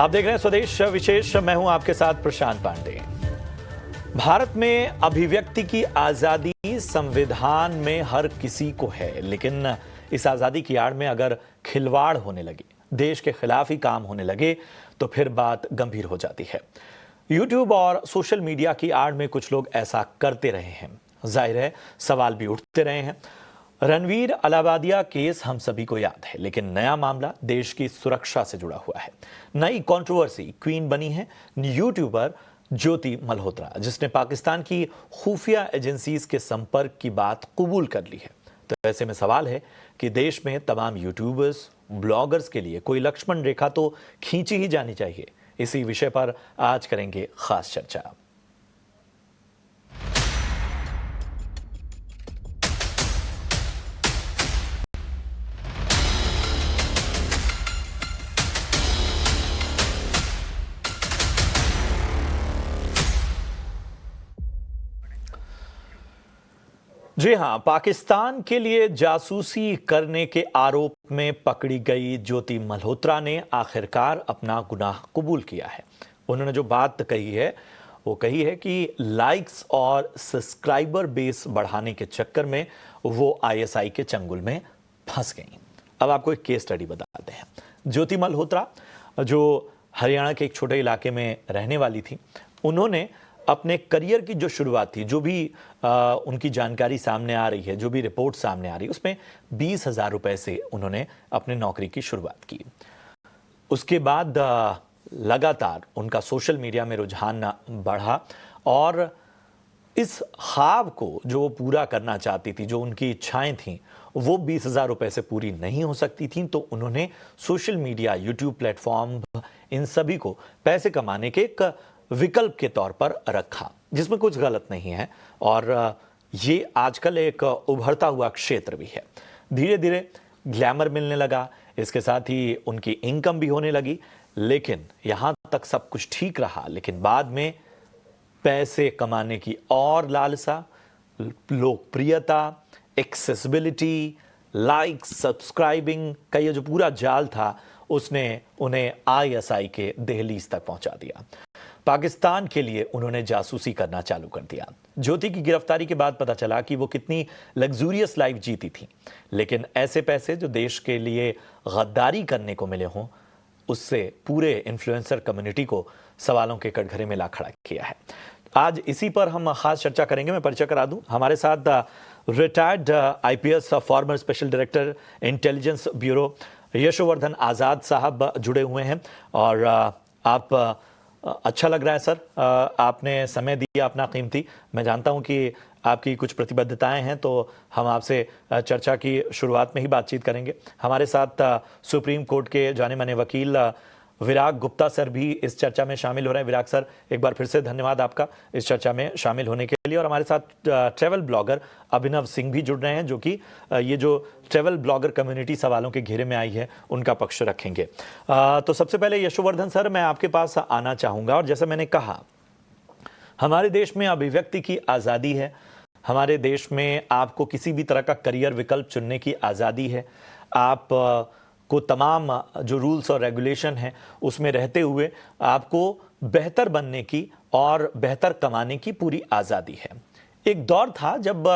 आप देख रहे हैं स्वदेश विशेष। मैं हूं आपके साथ प्रशांत पांडे। भारत में अभिव्यक्ति की आजादी संविधान में हर किसी को है, लेकिन इस आजादी की आड़ में अगर खिलवाड़ होने लगे, देश के खिलाफ ही काम होने लगे, तो फिर बात गंभीर हो जाती है। यूट्यूब और सोशल मीडिया की आड़ में कुछ लोग ऐसा करते रहे हैं। जाहिर है सवाल भी उठते रहे हैं। रणवीर अलाहाबादिया केस हम सभी को याद है, लेकिन नया मामला देश की सुरक्षा से जुड़ा हुआ है। नई कंट्रोवर्सी, क्वीन बनी है यूट्यूबर ज्योति मल्होत्रा, जिसने पाकिस्तान की खुफिया एजेंसीज के संपर्क की बात कबूल कर ली है। तो ऐसे में सवाल है कि देश में तमाम यूट्यूबर्स, ब्लॉगर्स के लिए कोई लक्ष्मण रेखा तो खींची ही जानी चाहिए। इसी विषय पर आज करेंगे खास चर्चा। जी हां, पाकिस्तान के लिए जासूसी करने के आरोप में पकड़ी गई ज्योति मल्होत्रा ने आखिरकार अपना गुनाह कबूल किया है। उन्होंने जो बात कही है वो कही है कि लाइक्स और सब्सक्राइबर बेस बढ़ाने के चक्कर में वो आईएसआई के चंगुल में फंस गई। अब आपको एक केस स्टडी बताते हैं। ज्योति मल्होत्रा जो हरियाणा के एक छोटे इलाके में रहने वाली थी, उन्होंने अपने करियर की जो शुरुआत थी, जो भी उनकी जानकारी सामने आ रही है, जो भी रिपोर्ट सामने आ रही है, उसमें 20,000 रुपए से उन्होंने अपने नौकरी की शुरुआत की। उसके बाद लगातार उनका सोशल मीडिया में रुझान बढ़ा और इस ख्वाब को जो वो पूरा करना चाहती थी, जो उनकी इच्छाएं थीं, वो 20,000 रुपए से पूरी नहीं हो सकती थीं। तो उन्होंने सोशल मीडिया, यूट्यूब प्लेटफॉर्म, इन सभी को पैसे कमाने के एक विकल्प के तौर पर रखा, जिसमें कुछ गलत नहीं है। और ये आजकल एक उभरता हुआ क्षेत्र भी है। धीरे धीरे ग्लैमर मिलने लगा, इसके साथ ही उनकी इनकम भी होने लगी। लेकिन यहां तक सब कुछ ठीक रहा, लेकिन बाद में पैसे कमाने की और लालसा, लोकप्रियता, एक्सेसिबिलिटी, लाइक्स, सब्सक्राइबिंग का ये जो पूरा जाल था, उसने उन्हें आईएसआई के दहलीज तक पहुंचा दिया। पाकिस्तान के लिए उन्होंने जासूसी करना चालू कर दिया। ज्योति की गिरफ्तारी के बाद पता चला कि वो कितनी लग्जूरियस लाइफ जीती थी, लेकिन ऐसे पैसे जो देश के लिए गद्दारी करने को मिले हों, उससे पूरे इन्फ्लुएंसर कम्युनिटी को सवालों के कटघरे में ला खड़ा किया है। आज इसी पर हम खास चर्चा करेंगे। मैं परिचय करा दूं, हमारे साथ retired IPS former special director intelligence bureau Yashovardhan Azad साहब जुड़े हुए हैं। और आप अच्छा लग रहा है सर, आपने समय दिया अपना कीमती। मैं जानता हूं कि आपकी कुछ प्रतिबद्धताएं हैं, तो हम आपसे चर्चा की शुरुआत में ही बातचीत करेंगे। हमारे साथ सुप्रीम कोर्ट के जाने माने वकील विराग गुप्ता सर भी इस चर्चा में शामिल हो रहे हैं। विराग सर, एक बार फिर से धन्यवाद आपका इस चर्चा में शामिल होने के लिए। और हमारे साथ ट्रैवल ब्लॉगर अभिनव सिंह भी जुड़ रहे हैं, जो कि ये जो ट्रैवल ब्लॉगर कम्युनिटी सवालों के घेरे में आई है, उनका पक्ष रखेंगे। तो सबसे पहले यशोवर्धन सर, मैं आपके पास आना चाहूँगा। और जैसे मैंने कहा, हमारे देश में अभिव्यक्ति की आज़ादी है, हमारे देश में आपको किसी भी तरह का करियर विकल्प चुनने की आज़ादी है, आप को तमाम जो रूल्स और रेगुलेशन हैं उसमें रहते हुए आपको बेहतर बनने की और बेहतर कमाने की पूरी आज़ादी है। एक दौर था जब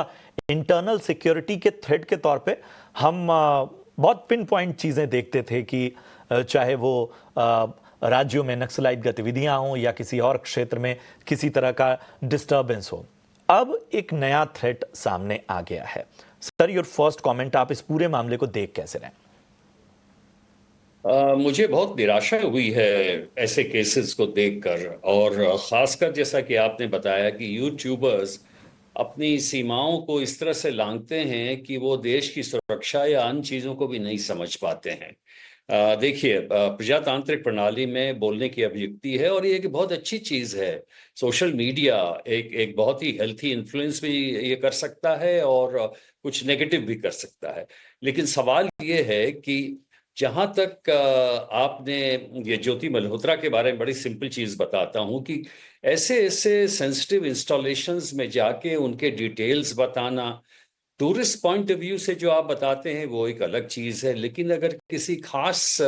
इंटरनल सिक्योरिटी के थ्रेट के तौर पे हम बहुत पिन पॉइंट चीज़ें देखते थे कि चाहे वो राज्यों में नक्सलाइट गतिविधियां हों या किसी और क्षेत्र में किसी तरह का डिस्टर्बेंस हो। अब एक नया थ्रेट सामने आ गया है। सर, योर फर्स्ट कमेंट, आप इस पूरे मामले को देख कैसे रहे? मुझे बहुत निराशा हुई है ऐसे केसेस को देखकर। और खासकर जैसा कि आपने बताया कि यूट्यूबर्स अपनी सीमाओं को इस तरह से लांघते हैं कि वो देश की सुरक्षा या अन्य चीज़ों को भी नहीं समझ पाते हैं। देखिए, प्रजातांत्रिक प्रणाली में बोलने की अभिव्यक्ति है और ये एक बहुत अच्छी चीज़ है। सोशल मीडिया एक एक बहुत ही हेल्थी इन्फ्लुएंस भी ये कर सकता है और कुछ नेगेटिव भी कर सकता है। लेकिन सवाल ये है कि जहाँ तक आपने ये ज्योति मल्होत्रा के बारे में बड़ी सिंपल चीज़ बताता हूँ कि ऐसे-ऐसे सेंसिटिव इंस्टॉलेशंस में जाके उनके डिटेल्स बताना, टूरिस्ट पॉइंट ऑफ व्यू से जो आप बताते हैं वो एक अलग चीज़ है, लेकिन अगर किसी खास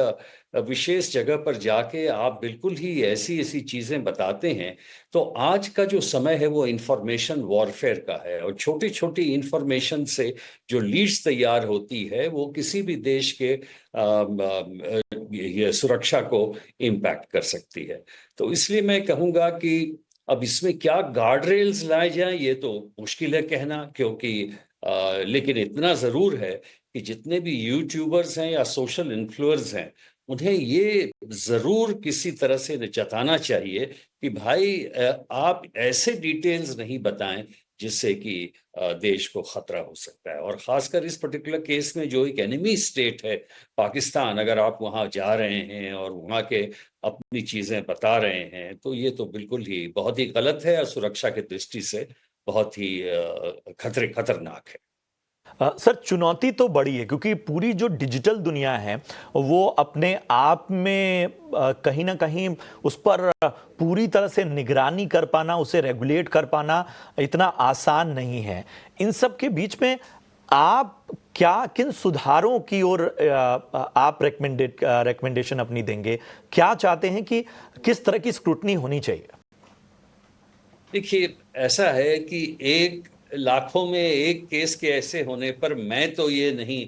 विशेष जगह पर जाके आप बिल्कुल ही ऐसी ऐसी चीज़ें बताते हैं, तो आज का जो समय है वो इंफॉर्मेशन वॉरफेयर का है, और छोटी छोटी इंफॉर्मेशन से जो लीड्स तैयार होती है वो किसी भी देश के ये सुरक्षा को इम्पैक्ट कर सकती है। तो इसलिए मैं कहूँगा कि अब इसमें क्या गार्ड रेल्स लाए जाएं ये तो मुश्किल है कहना, क्योंकि लेकिन इतना ज़रूर है कि जितने भी यूट्यूबर्स हैं या सोशल इन्फ्लुएंसर्स हैं, उन्हें ये ज़रूर किसी तरह से जताना चाहिए कि भाई आप ऐसे डिटेल्स नहीं बताएं जिससे कि देश को खतरा हो सकता है। और ख़ासकर इस पर्टिकुलर केस में जो एक एनिमी स्टेट है पाकिस्तान, अगर आप वहाँ जा रहे हैं और वहाँ के अपनी चीज़ें बता रहे हैं, तो ये तो बिल्कुल ही बहुत ही गलत है और सुरक्षा की दृष्टि से बहुत ही खतरनाक है। सर, चुनौती तो बड़ी है क्योंकि पूरी जो डिजिटल दुनिया है वो अपने आप में कहीं ना कहीं उस पर पूरी तरह से निगरानी कर पाना, उसे रेगुलेट कर पाना इतना आसान नहीं है। इन सब के बीच में आप क्या किन सुधारों की ओर आप रेकमेंडेशन अपनी देंगे? क्या चाहते हैं कि किस तरह की स्क्रूटनी होनी चाहिए? देखिए, ऐसा है कि एक लाखों में एक केस के ऐसे होने पर मैं तो ये नहीं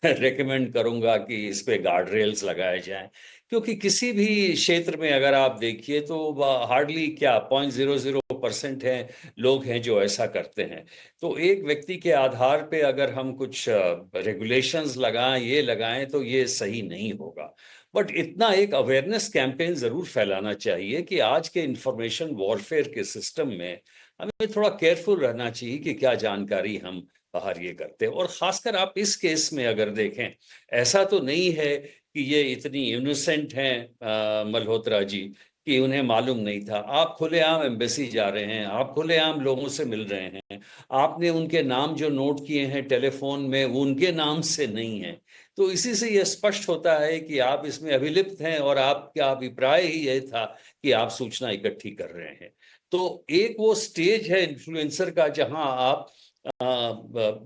रेकमेंड करूंगा कि इस पे गार्ड रेल्स लगाए जाएं, क्योंकि किसी भी क्षेत्र में अगर आप देखिए तो हार्डली क्या 0.00% है लोग हैं जो ऐसा करते हैं। तो एक व्यक्ति के आधार पे अगर हम कुछ रेगुलेशंस लगाएं, ये लगाएं, तो ये सही नहीं होगा। बट इतना एक अवेयरनेस कैंपेन जरूर फैलाना चाहिए कि आज के इंफॉर्मेशन वॉरफेयर के सिस्टम में हमें थोड़ा केयरफुल रहना चाहिए कि क्या जानकारी हम बाहर ये करते हैं। और खासकर आप इस केस में अगर देखें, ऐसा तो नहीं है कि ये इतनी इनोसेंट हैं मल्होत्रा जी कि उन्हें मालूम नहीं था। आप खुलेआम एम्बेसी जा रहे हैं, आप खुलेआम लोगों से मिल रहे हैं, आपने उनके नाम जो नोट किए हैं टेलीफोन में वो उनके नाम से नहीं है। तो इसी से यह स्पष्ट होता है कि आप इसमें अभिलिप्त हैं और आपका अभिप्राय ही यह था कि आप सूचना इकट्ठी कर रहे हैं। तो एक वो स्टेज है इन्फ्लुएंसर का जहां आप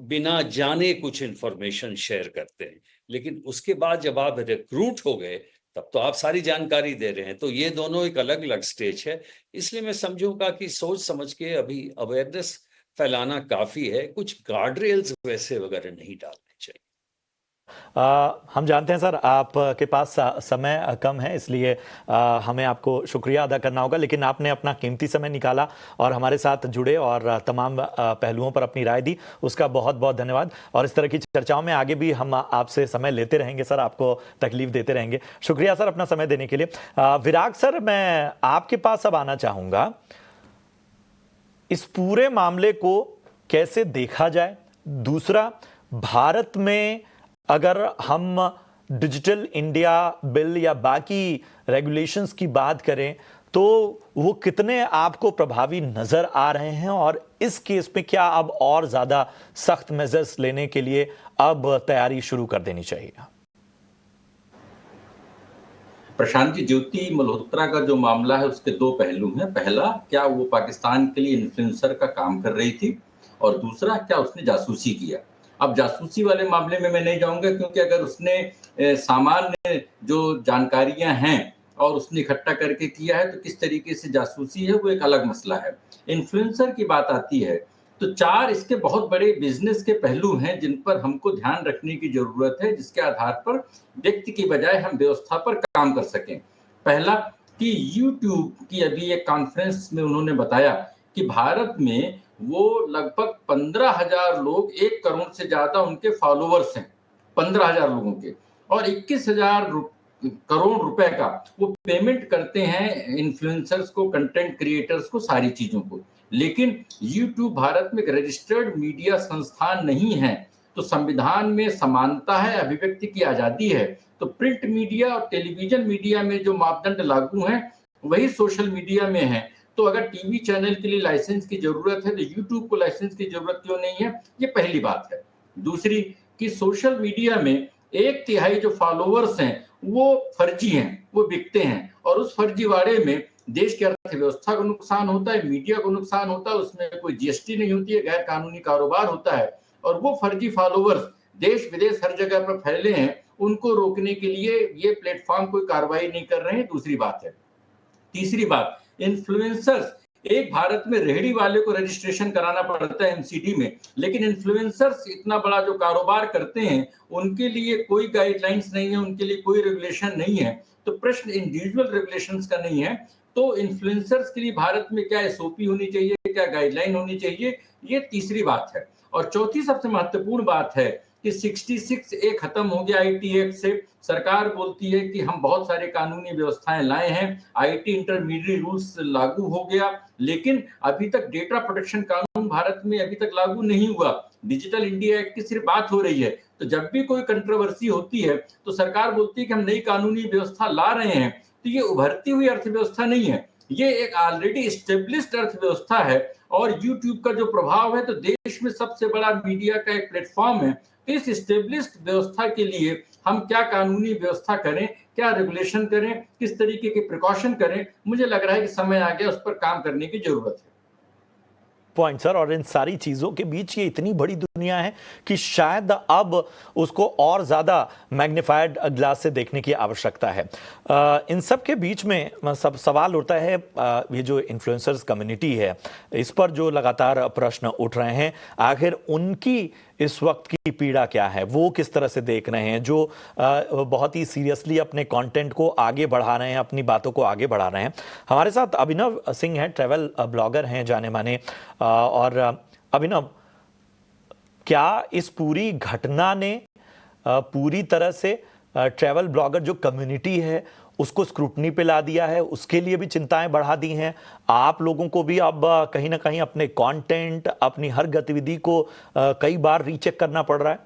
बिना जाने कुछ इंफॉर्मेशन शेयर करते हैं, लेकिन उसके बाद जब आप रिक्रूट हो गए तब तो आप सारी जानकारी दे रहे हैं। तो ये दोनों एक अलग अलग स्टेज है। इसलिए मैं समझूंगा कि सोच समझ के अभी अवेयरनेस फैलाना काफी है, कुछ गार्ड रेल्स वैसे वगैरह नहीं डालने चाहिए। हम जानते हैं सर आपके पास समय कम है, इसलिए हमें आपको शुक्रिया अदा करना होगा, लेकिन आपने अपना कीमती समय निकाला और हमारे साथ जुड़े और तमाम पहलुओं पर अपनी राय दी, उसका बहुत बहुत धन्यवाद। और इस तरह की चर्चाओं में आगे भी हम आपसे समय लेते रहेंगे सर, आपको तकलीफ देते रहेंगे। शुक्रिया सर अपना समय देने के लिए। विराग सर, मैं आपके पास अब आना चाहूँगा, इस पूरे मामले को कैसे देखा जाए? दूसरा, भारत में अगर हम डिजिटल इंडिया बिल या बाकी रेगुलेशंस की बात करें तो वो कितने आपको प्रभावी नजर आ रहे हैं, और इस केस में क्या अब और ज्यादा सख्त मेजर्स लेने के लिए अब तैयारी शुरू कर देनी चाहिए? प्रशांत जी, ज्योति मल्होत्रा का जो मामला है उसके दो पहलू हैं। पहला, क्या वो पाकिस्तान के लिए इन्फ्लुएंसर का काम कर रही थी, और दूसरा, क्या उसने जासूसी किया। अब जासूसी वाले मामले में मैं नहीं जाऊंगा, क्योंकि अगर उसने सामान्य जो जानकारियां हैं और उसने इकट्ठा करके किया है तो किस तरीके से जासूसी है वो एक अलग मसला है। इन्फ्लुएंसर की बात आती है तो चार इसके बहुत बड़े बिजनेस के पहलू हैं जिन पर हमको ध्यान रखने की जरूरत है, जिसके आधार पर व्यक्ति की बजाय हम व्यवस्था पर काम कर सकें। पहला, कि यूट्यूब की अभी एक कॉन्फ्रेंस में उन्होंने बताया कि भारत में वो लगभग 15,000 लोग, 1 करोड़ से ज्यादा उनके फॉलोअर्स हैं, 15,000 लोगों के, और 21,000 करोड़ रुपए का वो पेमेंट करते हैं इन्फ्लुएंसर्स को, कंटेंट क्रिएटर्स को, सारी चीजों को। लेकिन यूट्यूब भारत में एक रजिस्टर्ड मीडिया संस्थान नहीं है। तो संविधान में समानता है, अभिव्यक्ति की आजादी है, तो प्रिंट मीडिया और टेलीविजन मीडिया में जो मापदंड लागू हैं वही सोशल मीडिया में है। तो अगर टीवी चैनल के लिए लाइसेंस की जरूरत है तो यूट्यूब को लाइसेंस की जरूरत क्यों नहीं है? ये पहली बात है। दूसरी, कि सोशल मीडिया में 1/3 जो फॉलोअर्स हैं वो फर्जी हैं, वो बिकते हैं, और उस फर्जीवाड़े में देश की अर्थव्यवस्था को नुकसान होता है, मीडिया को नुकसान होता है, उसमें कोई जीएसटी नहीं होती है, गैर कानूनी कारोबार होता है। और वो फर्जी फॉलोवर्स देश विदेश हर जगह पर फैले हैं, उनको रोकने के लिए ये प्लेटफॉर्म कोई कार्रवाई नहीं कर रहे हैं। दूसरी बात है, तीसरी बात, इन्फ्लुएंसर्स, एक भारत में रेहड़ी वाले को रजिस्ट्रेशन कराना पड़ता है एमसीडी में, लेकिन इन्फ्लुएंसर्स इतना बड़ा जो कारोबार करते हैं उनके लिए कोई गाइडलाइंस नहीं है, उनके लिए कोई रेगुलेशन नहीं है। तो प्रश्न इंडिविजुअल रेगुलेशंस का नहीं है, तो इन्फ्लुएंसर्स के लिए भारत में क्या एसओपी होनी चाहिए, क्या गाइडलाइन होनी चाहिए, ये तीसरी बात है। और चौथी सबसे महत्वपूर्ण बात है कि 66A खत्म हो गया आईटी एक्ट से। सरकार बोलती है कि हम बहुत सारे कानूनी व्यवस्थाएं लाए हैं, आईटी इंटरमीडिएट रूल्स लागू हो गया, लेकिन अभी तक डेटा प्रोटेक्शन कानून भारत में अभी तक लागू नहीं हुआ। डिजिटल इंडिया एक्ट की सिर्फ बात हो रही है। तो जब भी कोई कंट्रोवर्सी होती है तो सरकार बोलती है कि हम नई कानूनी व्यवस्था ला रहे हैं। तो ये उभरती हुई अर्थव्यवस्था नहीं है, ये एक ऑलरेडी एस्टेब्लिश्ड अर्थव्यवस्था है। और यूट्यूब का जो प्रभाव है, तो देश में सबसे बड़ा मीडिया का एक प्लेटफॉर्म है। तो इस एस्टेब्लिश्ड व्यवस्था के लिए हम क्या कानूनी व्यवस्था करें, क्या रेगुलेशन करें, किस तरीके के प्रिकॉशन करें, मुझे लग रहा है कि समय आ गया उस पर काम करने की जरूरत है। पॉइंट सर, और इन सारी चीजों के बीच ये इतनी बड़ी दुनिया है कि शायद अब उसको और ज्यादा मैग्नीफाइड ग्लास से देखने की आवश्यकता है। इन सब के बीच में सब सवाल उठता है, ये जो इन्फ्लुएंसर्स कम्युनिटी है, इस पर जो लगातार प्रश्न उठ रहे हैं, आखिर उनकी इस वक्त की पीड़ा क्या है, वो किस तरह से देख रहे हैं, जो बहुत ही सीरियसली अपने कंटेंट को आगे बढ़ा रहे हैं, अपनी बातों को आगे बढ़ा रहे हैं। हमारे साथ अभिनव सिंह हैं, ट्रैवल ब्लॉगर हैं जाने माने। और अभिनव, क्या इस पूरी घटना ने पूरी तरह से ट्रैवल ब्लॉगर जो कम्युनिटी है उसको स्क्रूटनी पे ला दिया है, उसके लिए भी चिंताएं बढ़ा दी हैं? आप लोगों को भी अब कहीं ना कहीं अपने कंटेंट, अपनी हर गतिविधि को कई बार रीचेक करना पड़ रहा है?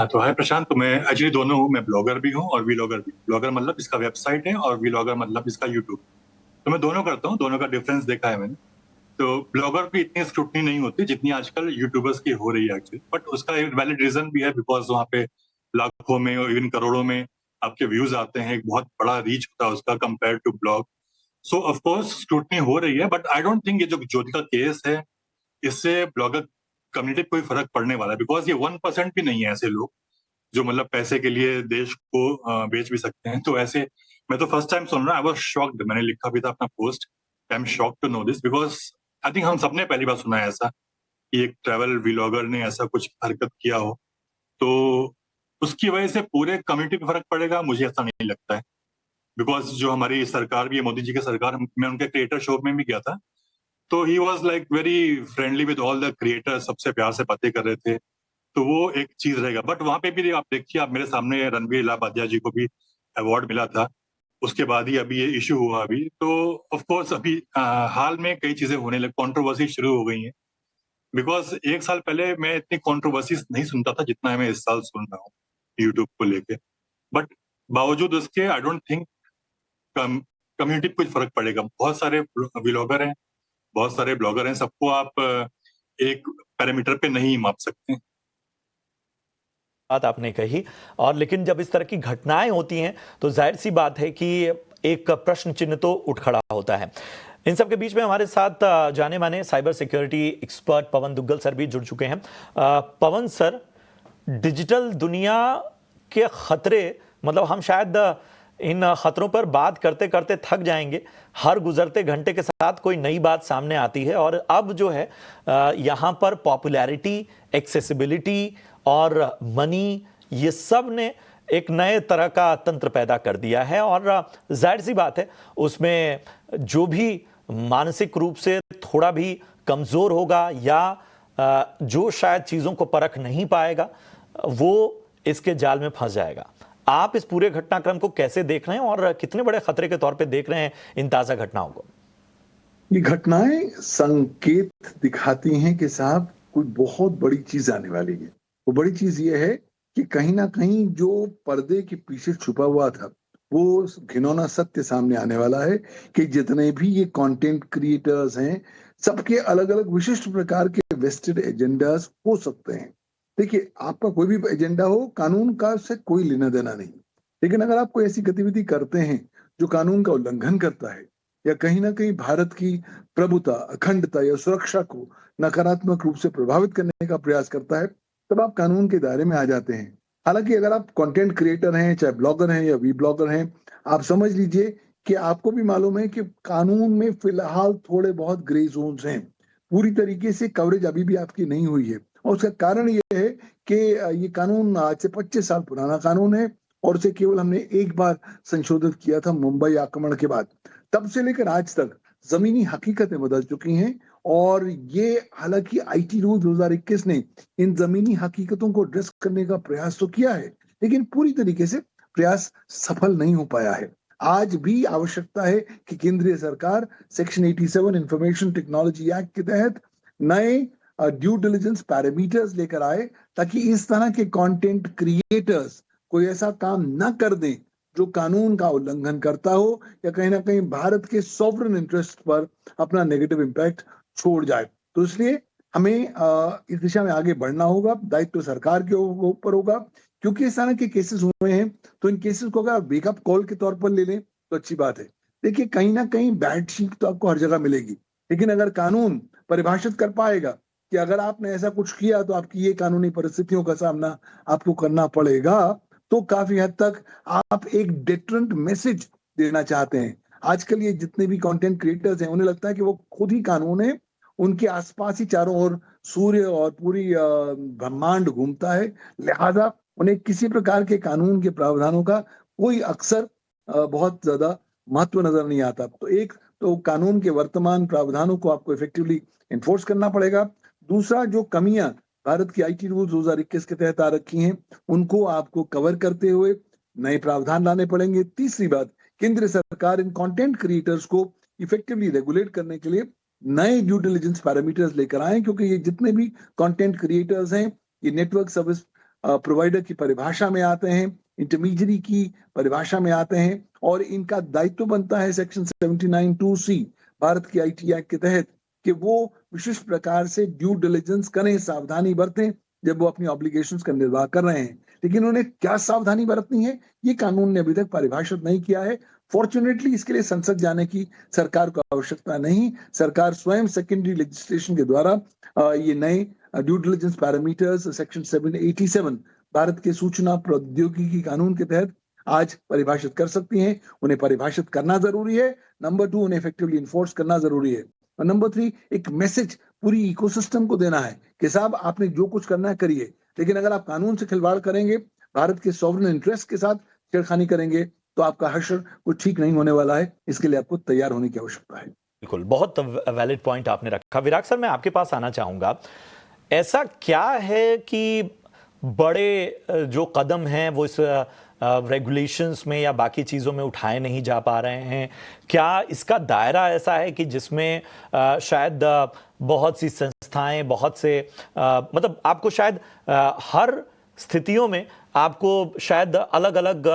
तो हाय प्रशांत, तो मैं एक्चुअली दोनों हूँ, मैं ब्लॉगर भी हूँ और वीलॉगर भी। ब्लॉगर मतलब इसका वेबसाइट है और वीलॉगर मतलब इसका यूट्यूब। तो मैं दोनों करता हूँ, दोनों का डिफरेंस देखा है मैंने। तो ब्लॉगर की इतनी स्क्रूटनी नहीं होती जितनी आजकल यूट्यूबर्स की हो रही है एक्चुअली, बट उसका एक वैलिड रीजन भी है, बिकॉज वहाँ पे लाखों में और इवन करोड़ों में आपके व्यूज आते हैं, एक बहुत बड़ा रीच होता है उसका compare to blog. So of course scrutiny हो रही है, बट आई डोंट थिंक ये जो ज्योति का केस है इससे ब्लॉगर कम्युनिटी को कोई फर्क पड़ने वाला है, बिकॉज ये 1% भी नहीं है ऐसे लोग जो मतलब पैसे के लिए देश को बेच भी सकते हैं। तो ऐसे मैं तो फर्स्ट टाइम सुन रहा, आई वाज शॉक्ड। मैंने लिखा भी था अपना post, I am shocked to know this, because I think हम सबने पहली बार सुना है ऐसा कि एक ट्रैवल व्लॉगर ने ऐसा कुछ हरकत किया हो। तो उसकी वजह से पूरे कम्युनिटी पे फर्क पड़ेगा, मुझे ऐसा नहीं लगता है। बिकॉज जो हमारी सरकार भी है, मोदी जी की सरकार, मैं उनके क्रिएटर शो में भी गया था, तो he was like very friendly with all the creators, सबसे प्यार से बातें कर रहे थे। तो वो एक चीज रहेगा। बट वहां पे भी आप देखिए, आप मेरे सामने रणबीर इलाहाबादिया जी को भी अवार्ड मिला था, उसके बाद ही अभी ये इशू हुआ अभी। तो ऑफ कोर्स अभी हाल में कई चीजें होने लगी, कंट्रोवर्सी शुरू हो गई हैं। बिकॉज एक साल पहले मैं इतनी कंट्रोवर्सी नहीं सुनता था जितना मैं इस साल सुन रहा हूँ यूट्यूब को लेके। बट बावजूद उसके आई डोंट थिंक कम्युनिटी को कुछ फर्क पड़ेगा। बहुत सारे व्लॉगर हैं, बहुत सारे ब्लॉगर हैं, सबको आप एक पैरामीटर पे नहीं माप सकते। बात आपने कही, और लेकिन जब इस तरह की घटनाएं होती हैं तो जाहिर सी बात है कि एक प्रश्न चिन्ह तो उठ खड़ा होता है। इन सब के बीच में हमारे साथ जाने माने साइबर सिक्योरिटी एक्सपर्ट पवन दुग्गल सर भी जुड़ चुके हैं। पवन सर, डिजिटल दुनिया के खतरे, मतलब हम शायद इन खतरों पर बात करते करते थक जाएंगे। हर गुजरते घंटे के साथ कोई नई बात सामने आती है, और अब जो है यहाँ पर पॉपुलैरिटी, एक्सेसिबिलिटी और मनी, ये सब ने एक नए तरह का तंत्र पैदा कर दिया है। और जाहिर सी बात है, उसमें जो भी मानसिक रूप से थोड़ा भी कमजोर होगा या जो शायद चीजों को परख नहीं पाएगा, वो इसके जाल में फंस जाएगा। आप इस पूरे घटनाक्रम को कैसे देख रहे हैं और कितने बड़े खतरे के तौर पे देख रहे हैं इन ताजा घटनाओं को? ये घटनाएं संकेत दिखाती हैं कि साहब कोई बहुत बड़ी चीज आने वाली है। वो बड़ी चीज ये है कि कहीं ना कहीं जो पर्दे के पीछे छुपा हुआ था वो घिनौना सत्य सामने आने वाला है कि जितने भी ये कंटेंट क्रिएटर्स हैं, सबके अलग अलग विशिष्ट प्रकार के वेस्टेड एजेंडास हो सकते हैं। देखिए, आपका कोई भी एजेंडा हो, कानून का से कोई लेना देना नहीं, लेकिन अगर आप कोई ऐसी गतिविधि करते हैं जो कानून का उल्लंघन करता है, या कहीं ना कहीं भारत की प्रभुता, अखंडता या सुरक्षा को नकारात्मक रूप से प्रभावित करने का प्रयास करता है, तब आप कानून के दायरे में आ जाते हैं। हालांकि अगर आप कंटेंट क्रिएटर हैं, चाहे ब्लॉगर हैं या वी ब्लॉगर हैं, आप समझ लीजिए कि आपको भी मालूम है कि कानून में फिलहाल थोड़े बहुत ग्रे जोन्स हैं। पूरी तरीके से कवरेज अभी भी आपकी नहीं हुई है, और उसका कारण ये है कि ये कानून आज से 25 साल पुराना कानून है, और उसे केवल हमने एक बार संशोधित किया था मुंबई आक्रमण के बाद। तब से लेकर आज तक जमीनी हकीकतें बदल चुकी हैं, और ये हालांकि आईटी रूल 2021 ने इन जमीनी हकीकतों को एड्रेस करने का प्रयास तो किया है, लेकिन पूरी तरीके से प्रयास सफल नहीं हो पाया है। आज भी आवश्यकता है कि केंद्रीय सरकार सेक्शन 87 इंफॉर्मेशन टेक्नोलॉजी एक्ट के तहत नए ड्यू डिलिजेंस पैरामीटर्स लेकर आए, ताकि इस तरह के कंटेंट क्रिएटर्स कोई ऐसा काम न कर दें जो कानून का उल्लंघन करता हो, या कहीं ना कहीं भारत के सॉवरेन इंटरेस्ट पर अपना नेगेटिव इम्पैक्ट छोड़ जाए। तो इसलिए हमें इस दिशा में आगे बढ़ना होगा। दायित्व सरकार के ऊपर होगा, क्योंकि इस तरह के केसेस हुए हैं, तो इन केसेस को अगर वेकअप कॉल के तौर पर ले लें तो अच्छी बात है। देखिए, कहीं ना कहीं बैड शीट तो आपको हर जगह मिलेगी, लेकिन अगर कानून परिभाषित कर पाएगा कि अगर आपने ऐसा कुछ किया तो आपकी ये कानूनी परिस्थितियों का सामना आपको करना पड़ेगा, तो काफी हद तक आप एक डिटरेंट मैसेज देना चाहते हैं। आजकल ये जितने भी कंटेंट क्रिएटर्स हैं, उन्हें लगता है कि वो खुद ही कानून है, उनके आसपास ही चारों ओर सूर्य और पूरी ब्रह्मांड घूमता है, लिहाजा उन्हें किसी प्रकार के कानून के प्रावधानों का कोई अक्सर बहुत ज्यादा महत्व नजर नहीं आता। तो एक तो कानून के वर्तमान प्रावधानों को आपको इफेक्टिवली एनफोर्स करना पड़ेगा। दूसरा, जो कमियां भारत की आईटी रूल 2021 के तहत आ रखी हैं, उनको आपको कवर करते हुए नए प्रावधान लाने पड़ेंगे। तीसरी बात, केंद्र सरकार इन कंटेंट क्रिएटर्स को इफेक्टिवली रेगुलेट करने के लिए नए ड्यू डिलिजेंस पैरामीटर्स लेकर आए, क्योंकि ये जितने भी कंटेंट क्रिएटर्स हैं, ये नेटवर्क सर्विस प्रोवाइडर की परिभाषा में आते हैं, इंटरमीडियरी की परिभाषा में आते हैं, और इनका दायित्व बनता है सेक्शन 79(2)(c) भारत की आईटी एक्ट के तहत कि वो विशिष्ट प्रकार से ड्यू डिलिजेंस करें, सावधानी बरतें जब वो अपनी ऑब्लिगेशंस का निर्वाह कर रहे हैं। लेकिन उन्हें क्या सावधानी बरतनी है, ये कानून ने अभी तक परिभाषित नहीं किया है। फॉर्चुनेटली इसके लिए संसद जाने की सरकार को आवश्यकता नहीं। सरकार स्वयं सेकेंडरी लेजिस्लेशन के द्वारा ये नए due diligence parameters section 787 Bharat के सूचना प्रौद्योगिकी कानून के तहत आज परिभाषित कर सकती हैं। उन्हें परिभाषित करना जरूरी है। नंबर 2, उन्हें इफेक्टिवली इन्फोर्स करना जरूरी है। और नंबर 3, एक मैसेज पूरी इकोसिस्टम को देना है कि साहब आपने जो कुछ करना है करिए, लेकिन अगर आप कानून से खिलवाड़ करेंगे, भारत के सॉवरेन इंटरेस्ट के साथ छेड़खानी करेंगे, तो आपका हश्र कुछ ठीक नहीं होने वाला है। इसके लिए आपको तैयार होने की आवश्यकता है। बिल्कुल, बहुत वैलिड पॉइंट आपने रखा। विराग सर, मैं आपके पास आना चाहूंगा। ऐसा क्या है कि बड़े जो कदम हैं वो इस रेगुलेशंस में या बाकी चीज़ों में उठाए नहीं जा पा रहे हैं? क्या इसका दायरा ऐसा है कि जिसमें शायद बहुत सी संस्थाएं, बहुत से मतलब आपको शायद हर स्थितियों में आपको शायद अलग अलग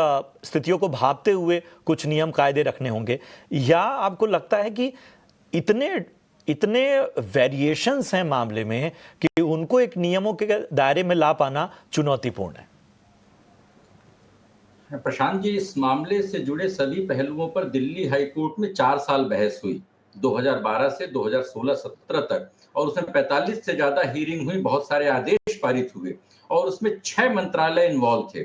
स्थितियों को भांपते हुए कुछ नियम कायदे रखने होंगे, या आपको लगता है कि इतने वेरिएशंस हैं मामले में कि उनको एक नियमों के दायरे में ला पाना चुनौतीपूर्ण है? प्रशांत जी, इस मामले से जुड़े सभी पहलुओं पर दिल्ली हाई कोर्ट में 4 साल बहस हुई, 2012 से 2016-17 तक, और उसमें 45 से ज्यादा हियरिंग हुई, बहुत सारे आदेश पारित हुए, और उसमें 6 मंत्रालय इन्वॉल्व थे।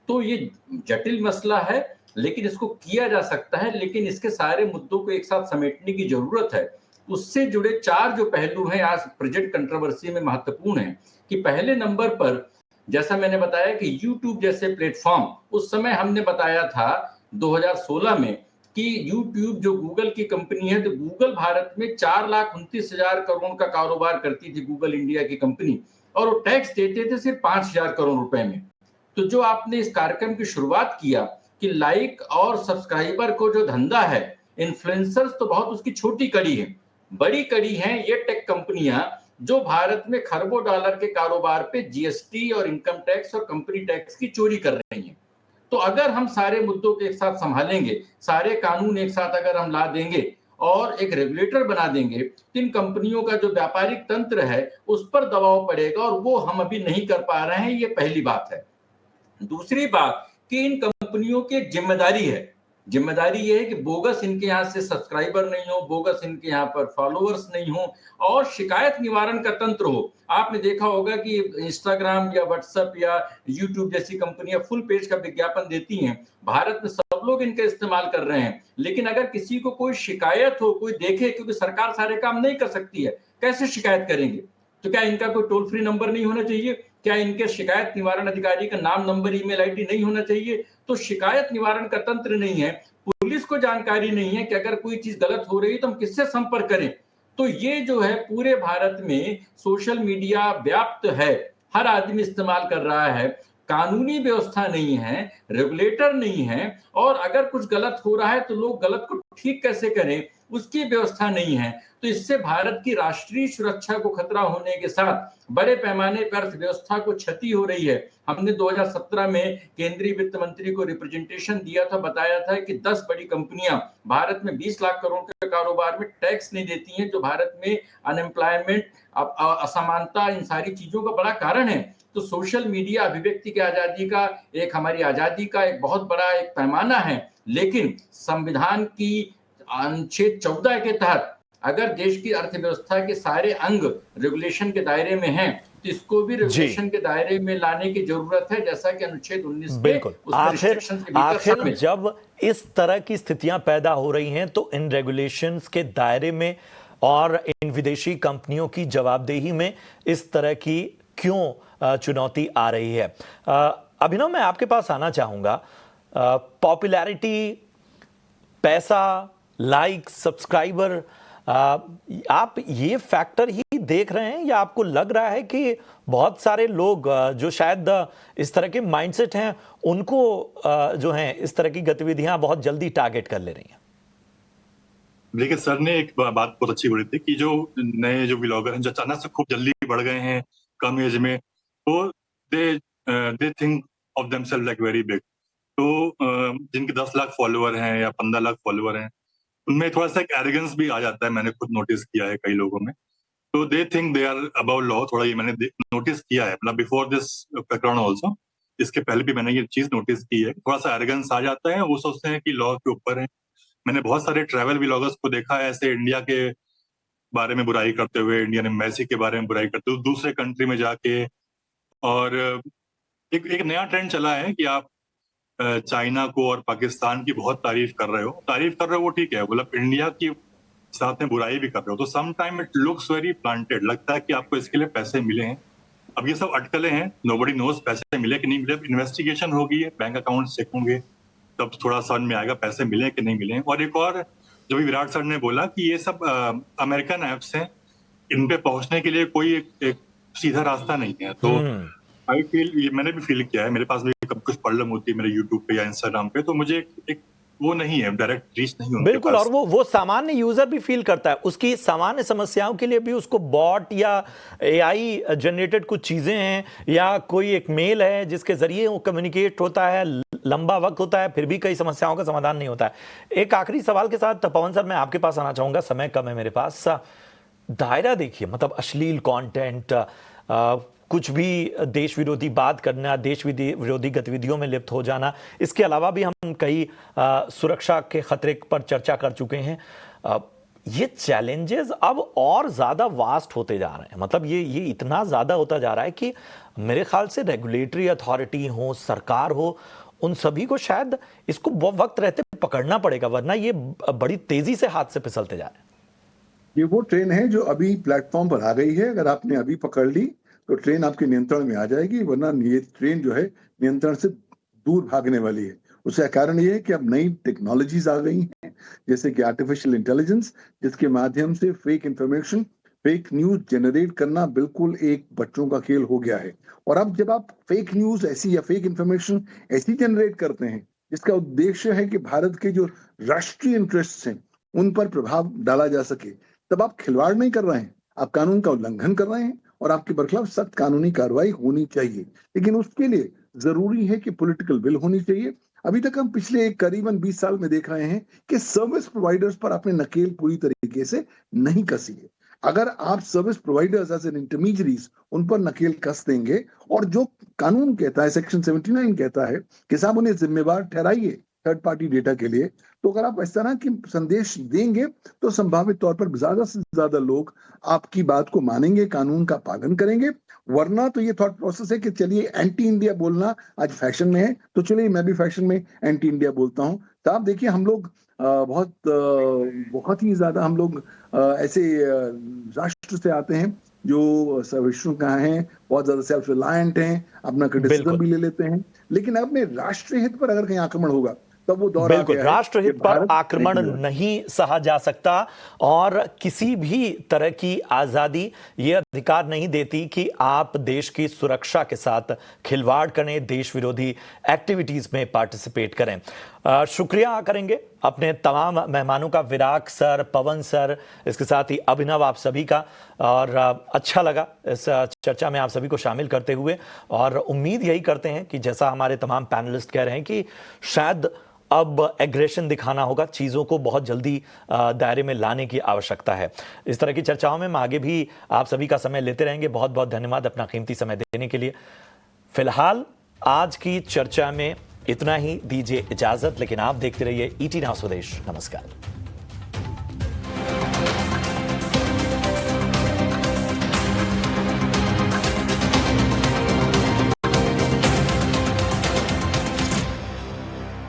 तो ये जटिल मसला है, लेकिन इसको किया जा सकता है, लेकिन इसके सारे मुद्दों को एक साथ समेटने की जरूरत है। उससे जुड़े 4 जो पहलू हैं आज प्रेजेंट कंट्रोवर्सी में महत्वपूर्ण है कि पहले नंबर पर, जैसा मैंने बताया कि YouTube जैसे प्लेटफॉर्म, उस समय हमने बताया था 2016 में कि YouTube जो गूगल की कंपनी है, तो गूगल भारत में 4,29,000 करोड़ का कारोबार करती थी, गूगल इंडिया की कंपनी, और वो टैक्स देते थे सिर्फ 5,000 करोड़ रुपए में। तो जो आपने इस कार्यक्रम की शुरुआत किया कि लाइक और सब्सक्राइबर को जो धंधा है, इन्फ्लुएंसर्स तो बहुत उसकी छोटी कड़ी है, बड़ी कड़ी है ये टेक कंपनियां जो भारत में खरबों डॉलर के कारोबार पे जीएसटी और इनकम टैक्स और कंपनी टैक्स की चोरी कर रही हैं। तो अगर हम सारे मुद्दों को एक साथ संभालेंगे, सारे कानून एक साथ अगर हम ला देंगे और एक रेगुलेटर बना देंगे, तो इन कंपनियों का जो व्यापारिक तंत्र है उस पर दबाव पड़ेगा, और वो हम अभी नहीं कर पा रहे हैं। ये पहली बात है। दूसरी बात कि इन कंपनियों की जिम्मेदारी है, जिम्मेदारी ये है कि बोगस इनके यहाँ से सब्सक्राइबर नहीं हो, बोगस इनके यहाँ पर फॉलोअर्स नहीं हो और शिकायत निवारण का तंत्र हो। आपने देखा होगा कि इंस्टाग्राम या व्हाट्सएप या यूट्यूब जैसी कंपनियां फुल पेज का विज्ञापन देती हैं। भारत में सब लोग इनका इस्तेमाल कर रहे हैं, लेकिन अगर किसी को कोई शिकायत हो, कोई देखे, क्योंकि सरकार सारे काम नहीं कर सकती है, कैसे शिकायत करेंगे? तो क्या इनका कोई टोल फ्री नंबर नहीं होना चाहिए? क्या इनके शिकायत निवारण अधिकारी का नाम, नंबर, ईमेल आईडी नहीं होना चाहिए? तो शिकायत निवारण का तंत्र नहीं है, पुलिस को जानकारी नहीं है कि अगर कोई चीज गलत हो रही है तो हम किससे संपर्क करें। तो ये जो है पूरे भारत में सोशल मीडिया व्याप्त है, हर आदमी इस्तेमाल कर रहा है, कानूनी व्यवस्था नहीं है, रेगुलेटर नहीं है, और अगर कुछ गलत हो रहा है तो लोग गलत को ठीक कैसे करें उसकी व्यवस्था नहीं है। तो इससे भारत की राष्ट्रीय सुरक्षा को खतरा होने के साथ बड़े पैमाने पर अर्थव्यवस्था को क्षति हो रही है। हमने 2017 में केंद्रीय वित्त मंत्री को रिप्रेजेंटेशन दिया था, बताया था कि 10 बड़ी कंपनियां भारत में 20 लाख करोड़ के कारोबार में टैक्स नहीं देती हैं, जो भारत में अनएम्प्लॉयमेंट, असमानता, इन सारी चीजों का बड़ा कारण है। तो सोशल मीडिया अभिव्यक्ति की आजादी का एक, हमारी आजादी का एक बहुत बड़ा एक पैमाना है, लेकिन संविधान की अनुच्छेद 14 के तहत अगर देश की अर्थव्यवस्था के सारे अंग रेगुलेशन के दायरे में हैं, तो इसको भी रेगुलेशन के दायरे में लाने की जरूरत है, जैसा कि अनुच्छेद 19 बिल्कुल। आखिर जब इस तरह की स्थितियां पैदा हो रही हैं तो इन रेगुलेशंस के दायरे में और इन विदेशी कंपनियों की जवाबदेही में इस तरह की क्यों चुनौती आ रही है? अभिनव, मैं आपके पास आना चाहूंगा। पॉपुलैरिटी, पैसा, लाइक, सब्सक्राइबर, आप ये फैक्टर ही देख रहे हैं या आपको लग रहा है कि बहुत सारे लोग जो शायद इस तरह के माइंडसेट हैं उनको जो हैं इस तरह की गतिविधियां बहुत जल्दी टारगेट कर ले रही हैं? देखिए, सर ने एक बात बहुत अच्छी बोली थी कि जो नए जो व्लॉगर हैं जो अचानक से खूब जल्दी बढ़ गए हैं कम एज में, तो they think of themselves like very big. तो जिनके 10 लाख फॉलोअर हैं या 15 लाख फॉलोअर हैं, उनमें थोड़ा सा एक एरोगेंस भी आ जाता है, मैंने खुद नोटिस किया है कई लोगों में। तो they think they are above law, थोड़ा ये मैंने नोटिस किया है, मतलब बिफोर दिस प्रकरण ऑल्सो, इसके पहले भी मैंने ये चीज नोटिस की है, थोड़ा सा एरोगेंस आ जाता है, वो सोचते हैं कि लॉ के ऊपर है। मैंने बहुत सारे ट्रैवल व्लॉगर्स को देखा है ऐसे इंडिया के बारे में बुराई करते हुए, इंडियन एम्बेसी के बारे में बुराई करते हुए दूसरे कंट्री में जाके। और एक नया ट्रेंड चला है कि आप चाइना को और पाकिस्तान की बहुत तारीफ कर रहे हो वो ठीक है, मतलब इंडिया की साथ में बुराई भी कर रहे हो, तो some time it looks very planted, लगता है कि आपको इसके लिए पैसे मिले हैं। अब ये सब अटकलें हैं, नोबडी नोज पैसे मिले कि नहीं मिले, इन्वेस्टिगेशन होगी, बैंक अकाउंट चेक होंगे, तब थोड़ा समझ में आएगा पैसे मिले कि नहीं मिले। और एक और जो भी विराट सर ने बोला कि ये सब अमेरिकन ऐप्स हैं, इन पे पहुंचने के लिए कोई एक सीधा रास्ता नहीं है। तो आई फील, ये मैंने भी फील किया है, मेरे पास भी कब कुछ प्रॉब्लम होती है मेरे यूट्यूब पे या इंस्टाग्राम पे, तो मुझे एक वो नहीं है, डायरेक्ट रीच नहीं उनके बिल्कुल पास। और वो सामान्य यूजर भी फील करता है, उसकी सामान्य समस्याओं के लिए भी उसको बॉट या एआई जनरेटेड कुछ चीजें हैं या कोई एक मेल है जिसके जरिए वो कम्युनिकेट होता है, लंबा वक्त होता है, फिर भी कई समस्याओं का समाधान नहीं होता है। एक आखिरी सवाल के साथ पवन सर मैं आपके पास आना चाहूंगा, समय कम है मेरे पास। दायरा देखिए, मतलब अश्लील कंटेंट, कुछ भी देश विरोधी बात करना, देश विरोधी गतिविधियों में लिप्त हो जाना, इसके अलावा भी हम कई सुरक्षा के खतरे पर चर्चा कर चुके हैं। ये चैलेंजेस अब और ज्यादा वास्ट होते जा रहे हैं, मतलब ये इतना ज्यादा होता जा रहा है कि मेरे ख्याल से रेगुलेटरी अथॉरिटी हो, सरकार हो, उन सभी को शायद इसको वक्त रहते पकड़ना पड़ेगा, वरना ये बड़ी तेजी से हाथ से फिसलते जा रहे हैं। ये वो ट्रेन है जो अभी प्लेटफॉर्म पर आ गई है, अगर आपने अभी पकड़ ली तो ट्रेन आपके नियंत्रण में आ जाएगी, वरना ये ट्रेन जो है नियंत्रण से दूर भागने वाली है। उसका कारण ये है कि अब नई टेक्नोलॉजीज आ गई हैं, जैसे कि आर्टिफिशियल इंटेलिजेंस, जिसके माध्यम से fake information, fake news generate करना बिल्कुल एक बच्चों का खेल हो गया है। और अब जब आप फेक न्यूज ऐसी या फेक इंफॉर्मेशन ऐसी जनरेट करते हैं जिसका उद्देश्य है कि भारत के जो राष्ट्रीय इंटरेस्ट हैं उन पर प्रभाव डाला जा सके, तब आप खिलवाड़ नहीं कर रहे हैं, आप कानून का उल्लंघन कर रहे हैं और आपके खिलाफ सख्त कानूनी कार्रवाई होनी चाहिए। लेकिन उसके लिए जरूरी है कि पॉलिटिकल विल होनी चाहिए। अभी तक हम पिछले करीबन 20 साल में देख रहे हैं कि सर्विस प्रोवाइडर्स पर आपने नकेल पूरी तरीके से नहीं कसी है। अगर आप service providers as an intermediaries उन पर नकेल कस देंगे, और जो कानून कहता है, सेक्शन 79 कहता है कि साहब उन्हें जिम्मेवार ठहराइए, थर्ड पार्टी डेटा के लिए। तो अगर आप इस तरह की संदेश देंगे तो संभावित तौर पर ज्यादा से ज्यादा लोग आपकी बात को मानेंगे, कानून का पालन करेंगे। वरना तो ये थॉट प्रोसेस है कि चलिए एंटी इंडिया बोलना आज फैशन में है, तो चलिए मैं भी फैशन में एंटी इंडिया बोलता हूं। तो आप देखिए हम लोग बहुत ही ज्यादा हम लोग ऐसे राष्ट्र से आते हैं जो सर्विष्णु का हैं, बहुत ज्यादा सेल्फ रिलायंट हैं, अपना क्रिटिसिज्म बिल्कुल। भी ले लेते हैं। लेकिन अब में राष्ट्रीय हित पर अगर कहीं आक्रमण होगा तब वो दौर आ बिल्कुल, गया है राष्ट्रहित कि पर भारत आक्रमण एक- नहीं सहा जा सकता और किसी भी तरह की आजादी ये अधिकार नहीं देती कि आप देश की सुरक्षा के साथ खिलवाड़ करें, देश विरोधी एक्टिविटीज में पार्टिसिपेट करें। शुक्रिया करेंगे अपने तमाम मेहमानों का, विराग सर, पवन सर, इसके साथ ही अभिनव, आप सभी का। और अच्छा लगा इस चर्चा में आप सभी को शामिल करते हुए, और उम्मीद यही करते हैं कि जैसा हमारे तमाम पैनलिस्ट कह रहे हैं कि शायद अब एग्रेशन दिखाना होगा, चीज़ों को बहुत जल्दी दायरे में लाने की आवश्यकता है। इस तरह की चर्चाओं में हम आगे भी आप सभी का समय लेते रहेंगे। बहुत बहुत धन्यवाद अपना कीमती समय देने के लिए। फिलहाल आज की चर्चा में इतना ही, दीजिए इजाजत, लेकिन आप देखते रहिए ET नाउ स्वदेश। नमस्कार।